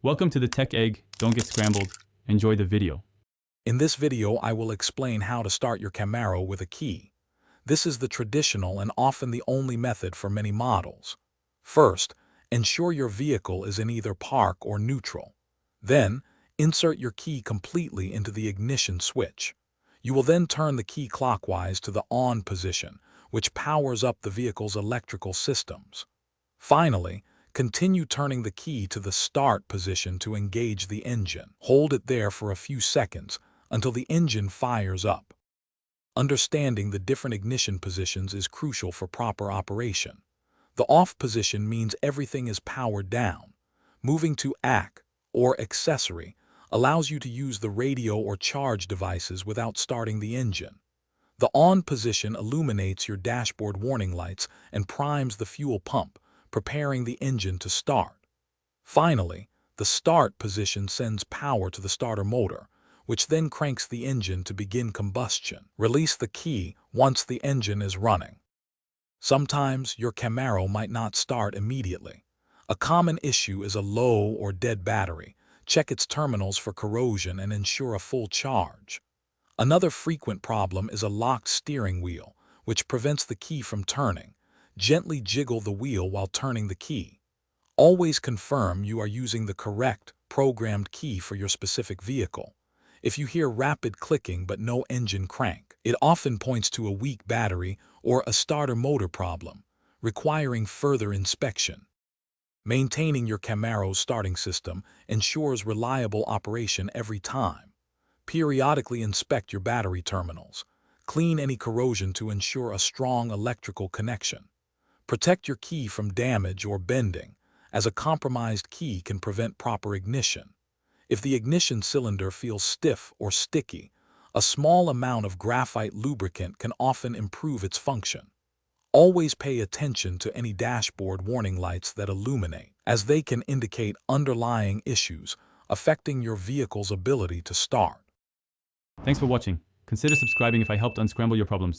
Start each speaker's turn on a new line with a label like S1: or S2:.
S1: Welcome to the Tech Egg. Don't get scrambled. Enjoy the video.
S2: In this video, I will explain how to start your Camaro with a key. This is the traditional and often the only method for many models. First, ensure your vehicle is in either park or neutral. Then, insert your key completely into the ignition switch. You will then turn the key clockwise to the on position, which powers up the vehicle's electrical systems. Finally, continue turning the key to the start position to engage the engine. Hold it there for a few seconds until the engine fires up. Understanding the different ignition positions is crucial for proper operation. The off position means everything is powered down. Moving to AC, or accessory, allows you to use the radio or charge devices without starting the engine. The on position illuminates your dashboard warning lights and primes the fuel pump, preparing the engine to start. Finally, the start position sends power to the starter motor, which then cranks the engine to begin combustion. Release the key once the engine is running. Sometimes your Camaro might not start immediately. A common issue is a low or dead battery. Check its terminals for corrosion and ensure a full charge. Another frequent problem is a locked steering wheel, which prevents the key from turning. Gently jiggle the wheel while turning the key. Always confirm you are using the correct, programmed key for your specific vehicle. If you hear rapid clicking but no engine crank, it often points to a weak battery or a starter motor problem, requiring further inspection. Maintaining your Camaro's starting system ensures reliable operation every time. Periodically inspect your battery terminals. Clean any corrosion to ensure a strong electrical connection. Protect your key from damage or bending, as a compromised key can prevent proper ignition. If the ignition cylinder feels stiff or sticky, a small amount of graphite lubricant can often improve its function. Always pay attention to any dashboard warning lights that illuminate, as they can indicate underlying issues affecting your vehicle's ability to start.
S1: Thanks for watching. Consider subscribing if I helped unscramble your problems.